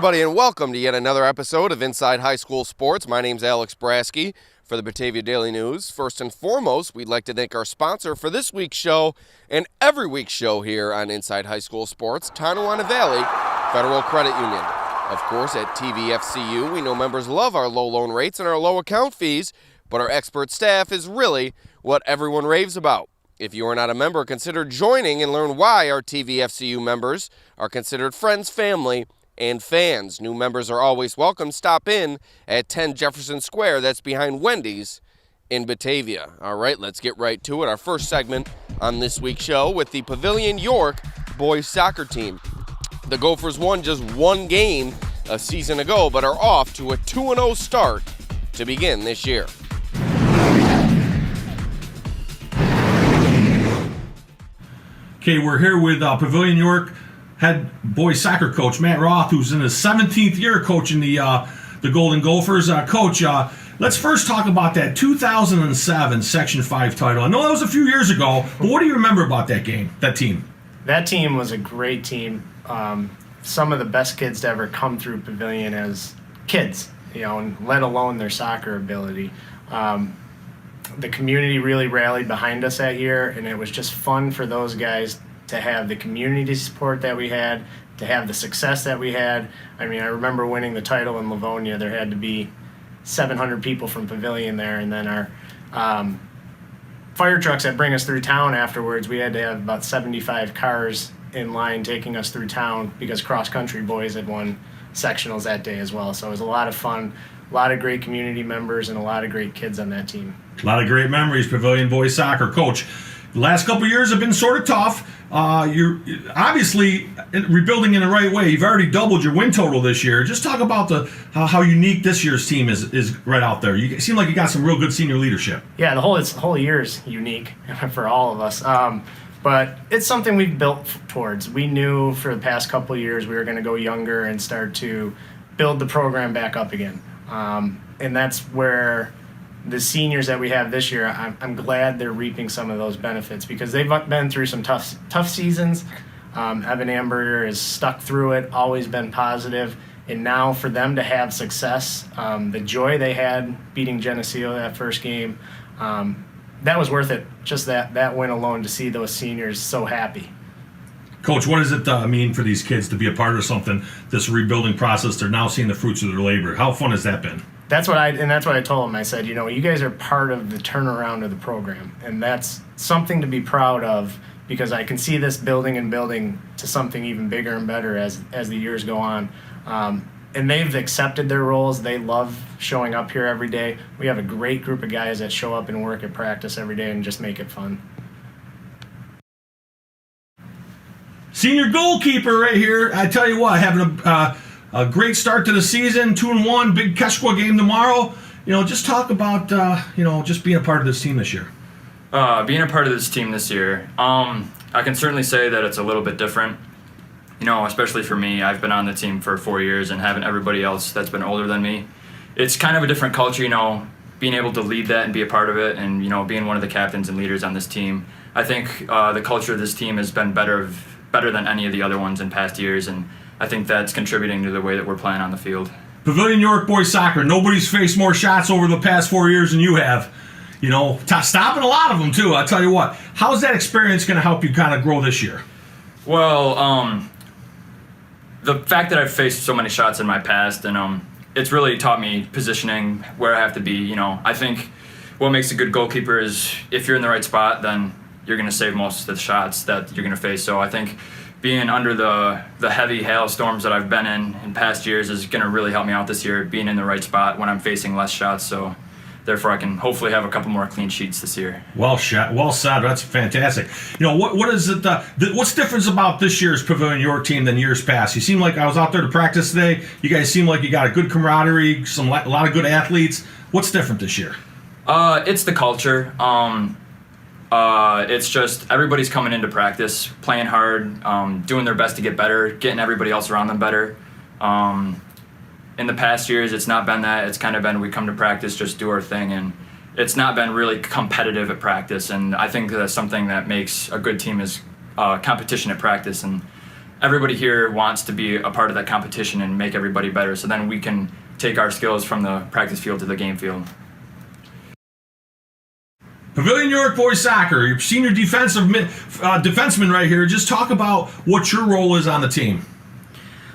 everybody, and welcome to yet another episode of Inside High School Sports. My name's Alex Brasky for the Batavia Daily News. First and foremost, we'd like to thank our sponsor for this week's show and every week's show here on Inside High School Sports, Tonawanda Valley Federal Credit Union. Of course, at TVFCU, we know members love our low loan rates and our low account fees, but our expert staff is really what everyone raves about. If you are not a member, consider joining and learn why our TVFCU members are considered friends, family, and fans. New members are always welcome. Stop in at 10 Jefferson Square. That's behind Wendy's in Batavia. All right, let's get right to it. Our first segment on this week's show with the Pavilion York boys soccer team. The Gophers won just one game a season ago, but are off to a 2-0 start to begin this year. Okay, we're here with Pavilion York head boys soccer coach Matt Roth, who's in his 17th year coaching the Golden Gophers. Coach, let's first talk about that 2007 Section 5 title. I know that was a few years ago, but what do you remember about that game, that team? That team was a great team. Some of the best kids to ever come through Pavilion as kids, and let alone their soccer ability. The community really rallied behind us that year, and it was just fun for those guys to have the community support that we had, to have the success that we had. I mean, I remember winning the title in Livonia. There had to be 700 people from Pavilion there, and then our fire trucks that bring us through town afterwards, we had to have about 75 cars in line taking us through town because cross-country boys had won sectionals that day as well. So it was a lot of fun, a lot of great community members, and a lot of great kids on that team. A lot of great memories, Pavilion boys soccer. Coach, the last couple of years have been sort of tough. You're obviously rebuilding in the right way. You've already doubled your win total this year. Just talk about how unique this year's team is right out there. You seem like you got some real good senior leadership. Yeah, the whole year is unique for all of us. But it's something we've built towards. We knew for the past couple of years we were going to go younger and start to build the program back up again. And that's where the seniors that we have this year, I'm glad they're reaping some of those benefits because they've been through some tough seasons. Evan Amberger has stuck through it, always been positive. And now for them to have success, the joy they had beating Geneseo that first game, that was worth it. Just that win alone to see those seniors so happy. Coach, what does it mean for these kids to be a part of something, this rebuilding process? They're now seeing the fruits of their labor. How fun has that been? That's what I told them. I said, you guys are part of the turnaround of the program, and that's something to be proud of because I can see this building and building to something even bigger and better as the years go on. And they've accepted their roles. They love showing up here every day. We have a great group of guys that show up and work at practice every day and just make it fun. Senior goalkeeper right here. I tell you what, having a great start to the season, 2-1, big Keshwa game tomorrow. Just talk about, just being a part of this team this year. Being a part of this team this year, I can certainly say that it's a little bit different. Especially for me, I've been on the team for 4 years and having everybody else that's been older than me. It's kind of a different culture, being able to lead that and be a part of it and, being one of the captains and leaders on this team. I think the culture of this team has been better than any of the other ones in past years, and I think that's contributing to the way that we're playing on the field. Pavilion York boys soccer, nobody's faced more shots over the past 4 years than you have. Stopping a lot of them too. I tell you what, how's that experience going to help you kind of grow this year? Well, the fact that I've faced so many shots in my past, and it's really taught me positioning, where I have to be. I think what makes a good goalkeeper is if you're in the right spot, then you're going to save most of the shots that you're going to face. So I think being under the heavy hailstorms that I've been in past years is going to really help me out this year, being in the right spot when I'm facing less shots. So therefore, I can hopefully have a couple more clean sheets this year. Well said. That's fantastic. What is it? What's different about this year's Pavilion York team than years past? You seem like I was out there to practice today. You guys seem like you got a good camaraderie, a lot of good athletes. What's different this year? It's the culture. It's just everybody's coming into practice, playing hard, doing their best to get better, getting everybody else around them better. In the past years, it's not been that. It's kind of been we come to practice, just do our thing, and it's not been really competitive at practice. And I think that's something that makes a good team is competition at practice. And everybody here wants to be a part of that competition and make everybody better. So then we can take our skills from the practice field to the game field. Pavilion York boys soccer, your senior defenseman right here. Just talk about what your role is on the team.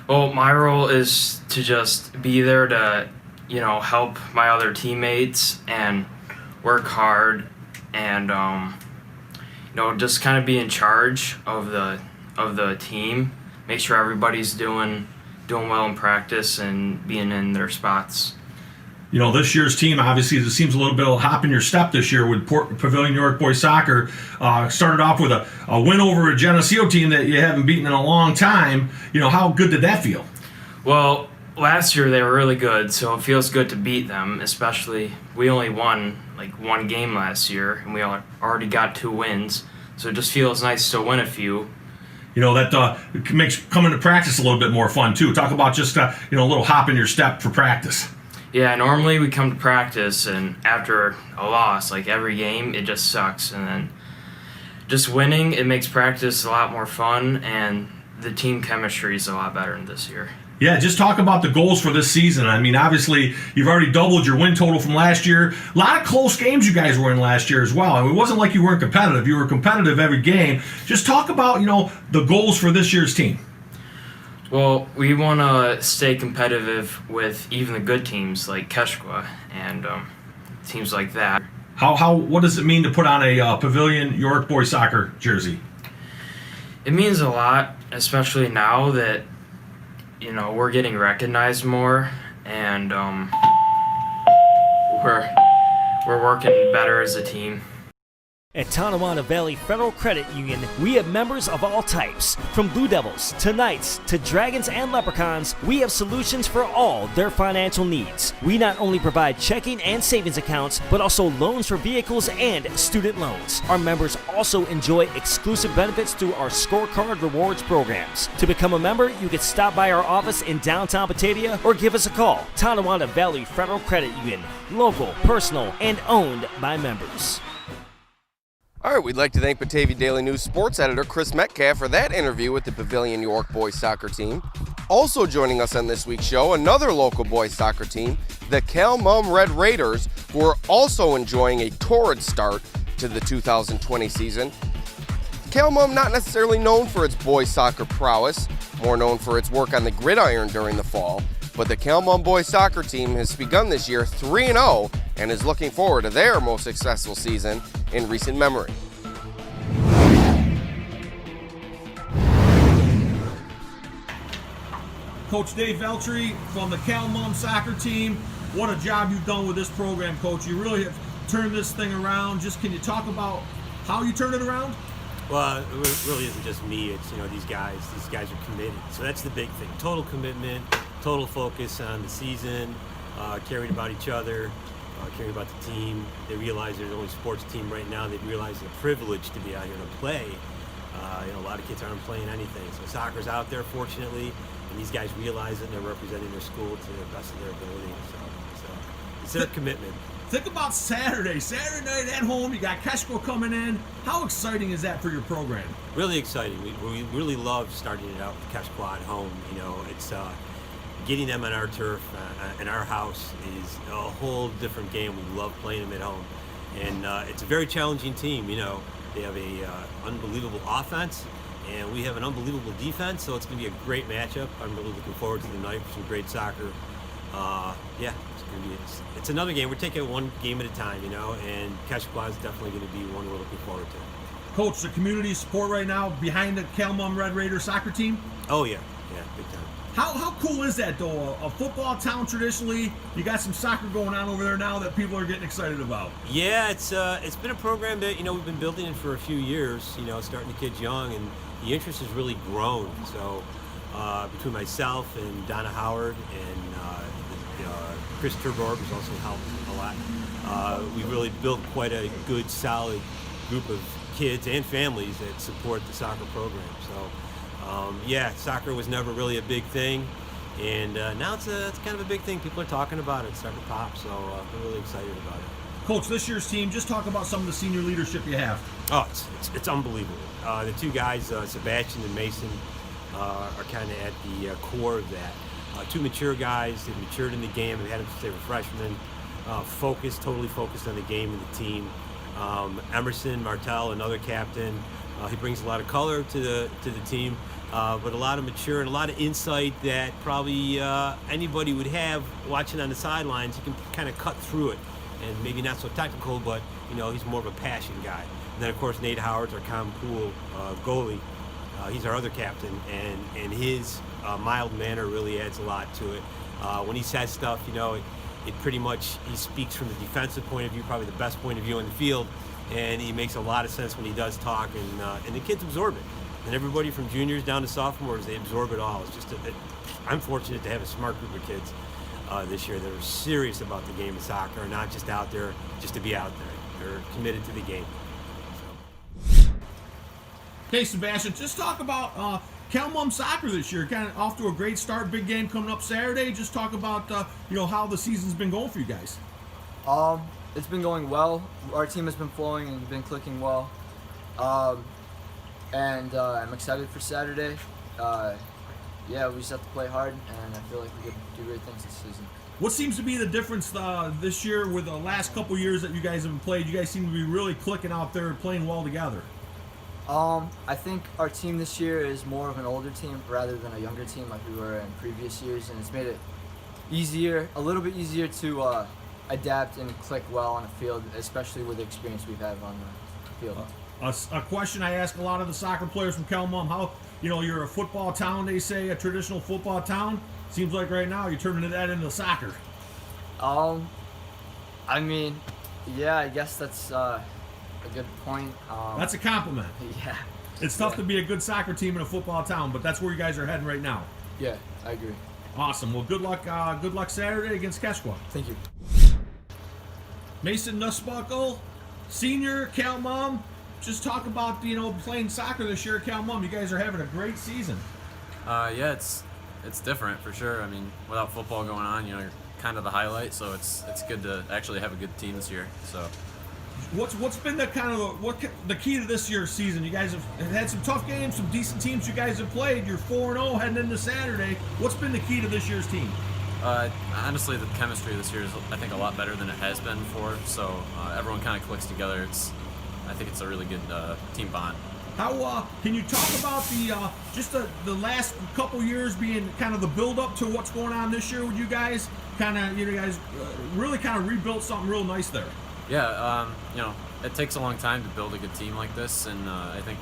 Well, my role is to just be there to, help my other teammates and work hard and, just kind of be in charge of the team. Make sure everybody's doing well in practice and being in their spots. This year's team, obviously, it seems a little bit of a hop in your step this year with Pavilion York boys soccer. Started off with a win over a Geneseo team that you haven't beaten in a long time. How good did that feel? Well, last year they were really good, so it feels good to beat them, especially we only won one game last year, and we already got 2 wins, so it just feels nice to win a few. That makes coming to practice a little bit more fun, too. Talk about just, a little hop in your step for practice. Yeah, normally we come to practice, and after a loss, every game, it just sucks. And then just winning, it makes practice a lot more fun, and the team chemistry is a lot better this year. Yeah, just talk about the goals for this season. I mean, obviously, you've already doubled your win total from last year. A lot of close games you guys were in last year as well. I mean, it wasn't like you weren't competitive. You were competitive every game. Just talk about, the goals for this year's team. Well, we want to stay competitive with even the good teams like Keshwa and teams like that. What does it mean to put on a Pavilion York boys soccer jersey? It means a lot, especially now that we're getting recognized more, and we're working better as a team. At Tonawanda Valley Federal Credit Union, we have members of all types. From Blue Devils to Knights to Dragons and Leprechauns, we have solutions for all their financial needs. We not only provide checking and savings accounts, but also loans for vehicles and student loans. Our members also enjoy exclusive benefits through our scorecard rewards programs. To become a member, you can stop by our office in downtown Batavia or give us a call. Tonawanda Valley Federal Credit Union, local, personal, and owned by members. All right, we'd like to thank Batavia Daily News sports editor Chris Metcalf for that interview with the Pavilion York boys soccer team. Also joining us on this week's show, another local boys soccer team, the Calmum Red Raiders, who are also enjoying a torrid start to the 2020 season. Calmum not necessarily known for its boys soccer prowess, more known for its work on the gridiron during the fall, but the Calmum boys soccer team has begun this year 3-0 and is looking forward to their most successful season in recent memory. Coach Dave Veltre from the Calmum soccer team. What a job you've done with this program, Coach. You really have turned this thing around. Just can you talk about how you turned it around? Well, it really isn't just me. It's these guys are committed. So that's the big thing. Total commitment, total focus on the season, caring about each other, caring about the team. They realize they're the only sports team right now. They realize the privilege to be out here to play. A lot of kids aren't playing anything. So soccer's out there, fortunately, and these guys realize it and they're representing their school to the best of their ability. So it's their commitment. Think about Saturday night at home. You got Keshwa coming in. How exciting is that for your program? Really exciting. We really love starting it out with Keshwa at home. It's getting them on our turf in our house is a whole different game. We love playing them at home, and it's a very challenging team. They have a unbelievable offense, and we have an unbelievable defense. So it's going to be a great matchup. I'm really looking forward to the night for some great soccer. It's another game. We're taking it one game at a time, and Keshwa is definitely going to be one we're looking forward to. Coach, the community support right now behind the Calmum Red Raider soccer team? Oh, yeah, big time. How cool is that, though? A football town traditionally, you got some soccer going on over there now that people are getting excited about. Yeah, it's been a program that, we've been building it for a few years, starting the kids young, and the interest has really grown. So between myself and Donna Howard and Chris Terborg, who's also helped a lot, we really built quite a good, solid group of kids and families that support the soccer program. So soccer was never really a big thing, and now it's kind of a big thing. People are talking about it, it's starting to pop, so we're really excited about it. Coach, this year's team, just talk about some of the senior leadership you have. Oh, it's unbelievable. The two guys, Sebastian and Mason, are kind of at the core of that. Two mature guys, they've matured in the game, they've had them since they were freshmen, totally focused on the game and the team. Emerson Martell, another captain, he brings a lot of color to the team, but a lot of mature and a lot of insight that probably anybody would have watching on the sidelines. He can kind of cut through it, and maybe not so technical, but he's more of a passion guy. And then of course Nate Howard's our common pool goalie. He's our other captain, and his mild manner really adds a lot to it. When he says stuff, it pretty much, he speaks from the defensive point of view, probably the best point of view on the field, and he makes a lot of sense when he does talk, and the kids absorb it. And everybody from juniors down to sophomores, they absorb it all. It's just, I'm fortunate to have a smart group of kids this year that are serious about the game of soccer, and not just out there just to be out there. They're committed to the game. Okay, Sebastian, just talk about Kelmum soccer this year. Kind of off to a great start. Big game coming up Saturday. Just talk about how the season's been going for you guys. It's been going well. Our team has been flowing and been clicking well. And I'm excited for Saturday. We just have to play hard, and I feel like we can do great things this season. What seems to be the difference this year with the last couple years that you guys have played? You guys seem to be really clicking out there and playing well together. I think our team this year is more of an older team rather than a younger team like we were in previous years, and it's made it a little bit easier to adapt and click well on the field, especially with the experience we've had on the field. A question I ask a lot of the soccer players from Kelmum: how you're a football town, they say, a traditional football town. Seems like right now you're turning that into soccer. I mean, yeah, I guess that's a good point. That's a compliment. Yeah. It's tough to be a good soccer team in a football town, but that's where you guys are heading right now. Yeah, I agree. Awesome. Well, good luck. Good luck Saturday against Keshwa. Thank you. Mason Nussbuckle, senior, Kelmum. Just talk about playing soccer this year at Kelmum. You guys are having a great season. Yeah, it's different for sure. I mean, without football going on, you're kind of the highlight, so it's good to actually have a good team this year. So. What's been the key to this year's season? You guys have had some tough games, some decent teams you guys have played. You're 4-0 heading into Saturday. What's been the key to this year's team? Honestly, the chemistry this year is, I think, a lot better than it has been before. So everyone kind of clicks together. I think it's a really good team bond. How can you talk about the last couple years being kind of the build up to what's going on this year with you guys? You guys really kind of rebuilt something real nice there. Yeah, it takes a long time to build a good team like this, and I think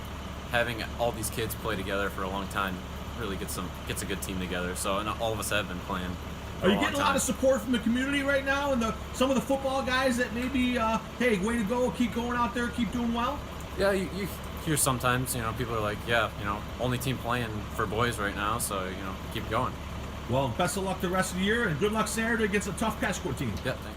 having all these kids play together for a long time really gets a good team together. So, and all of us have been playing. Are you getting a lot of support from the community right now, and some of the football guys that maybe, hey, way to go, keep going out there, keep doing well? Yeah, you hear sometimes, people are like, yeah, only team playing for boys right now, so keep going. Well, best of luck the rest of the year, and good luck Saturday against a tough Keshwa team. Yeah, thanks.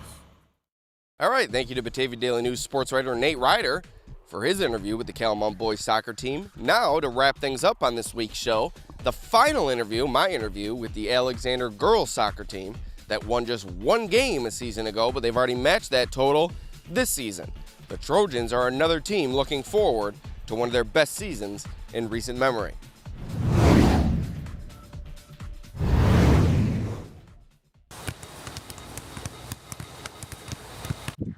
All right, thank you to Batavia Daily News sports writer Nate Ryder for his interview with the Kelmum boys soccer team. Now, to wrap things up on this week's show, the final interview, my interview with the Alexander girls soccer team that won just one game a season ago, but they've already matched that total this season. The Trojans are another team looking forward to one of their best seasons in recent memory.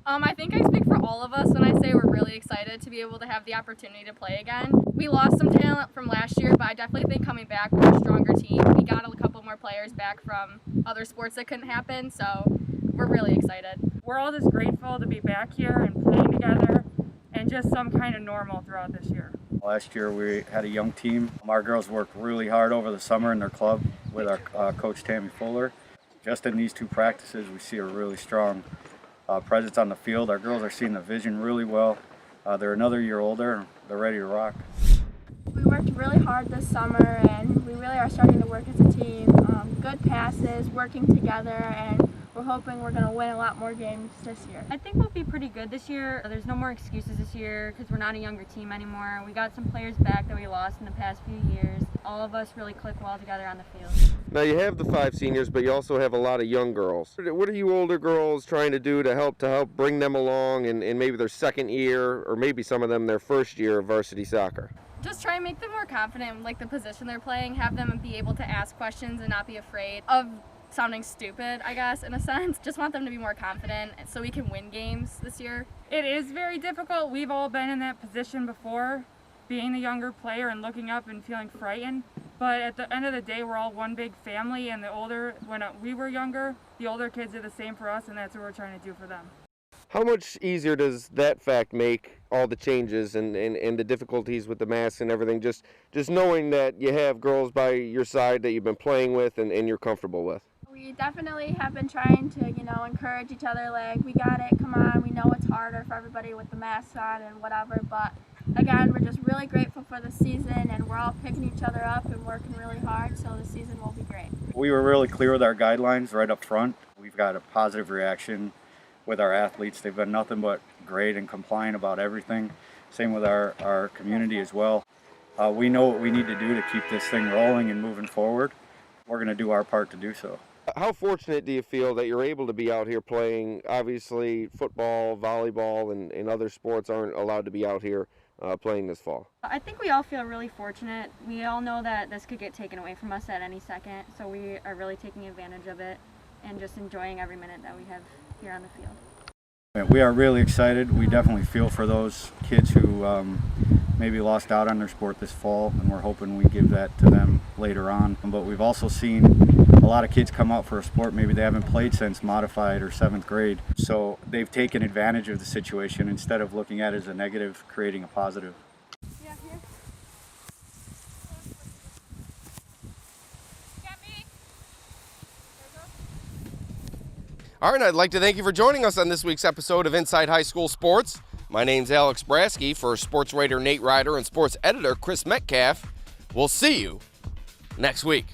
I think I speak for all of us when I say we're really excited to be able to have the opportunity to play again. We lost some talent from last year, but I definitely think coming back we're a stronger team. We got a couple more players back from other sports that couldn't happen, so we're really excited. We're all just grateful to be back here and playing together and just some kind of normal throughout this year. Last year we had a young team. Our girls worked really hard over the summer in their club with our coach Tammy Fuller. Just in these two practices we see a really strong presence on the field. Our girls are seeing the vision really well. They're another year older. They're ready to rock. We worked really hard this summer, and we really are starting to work as a team. Good passes, working together, and we're hoping we're going to win a lot more games this year. I think we'll be pretty good this year. There's no more excuses this year because we're not a younger team anymore. We got some players back that we lost in the past few years. All of us really click well together on the field. Now, you have the 5 seniors, but you also have a lot of young girls. What are you older girls trying to do to help bring them along in maybe their second year, or maybe some of them their first year of varsity soccer? Just try and make them more confident in like the position they're playing, have them be able to ask questions and not be afraid of sounding stupid, I guess, in a sense. Just want them to be more confident so we can win games this year. It is very difficult. We've all been in that position before, being the younger player and looking up and feeling frightened. But at the end of the day, we're all one big family, and when we were younger, the older kids are the same for us, and that's what we're trying to do for them. How much easier does that fact make all the changes and the difficulties with the masks and everything, just knowing that you have girls by your side that you've been playing with and you're comfortable with? We definitely have been trying to, encourage each other, like, we got it, come on, we know it's harder for everybody with the masks on and whatever, but again, we're just really grateful for the season, and we're all picking each other up and working really hard, so the season will be great. We were really clear with our guidelines right up front. We've got a positive reaction with our athletes. They've been nothing but great and compliant about everything. Same with our community as well. We know what we need to do to keep this thing rolling and moving forward. We're going to do our part to do so. How fortunate do you feel that you're able to be out here playing? Obviously, football, volleyball, and other sports aren't allowed to be out here playing this fall. I think we all feel really fortunate. We all know that this could get taken away from us at any second, so we are really taking advantage of it and just enjoying every minute that we have here on the field. We are really excited. We definitely feel for those kids who maybe lost out on their sport this fall, and we're hoping we give that to them later on. But we've also seen a lot of kids come out for a sport maybe they haven't played since modified or 7th grade. So they've taken advantage of the situation instead of looking at it as a negative, creating a positive. Yeah, here. All right, I'd like to thank you for joining us on this week's episode of Inside High School Sports. My name's Alex Brasky. For sports writer Nate Ryder and sports editor Chris Metcalf, we'll see you next week.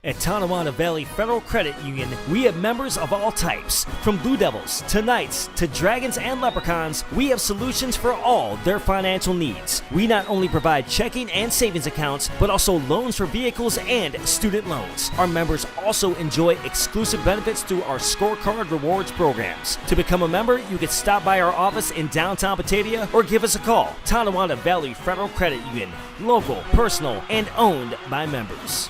At Tonawanda Valley Federal Credit Union, we have members of all types. From Blue Devils to Knights to Dragons and Leprechauns, we have solutions for all their financial needs. We not only provide checking and savings accounts, but also loans for vehicles and student loans. Our members also enjoy exclusive benefits through our scorecard rewards programs. To become a member, you can stop by our office in downtown Batavia or give us a call. Tonawanda Valley Federal Credit Union, local, personal, and owned by members.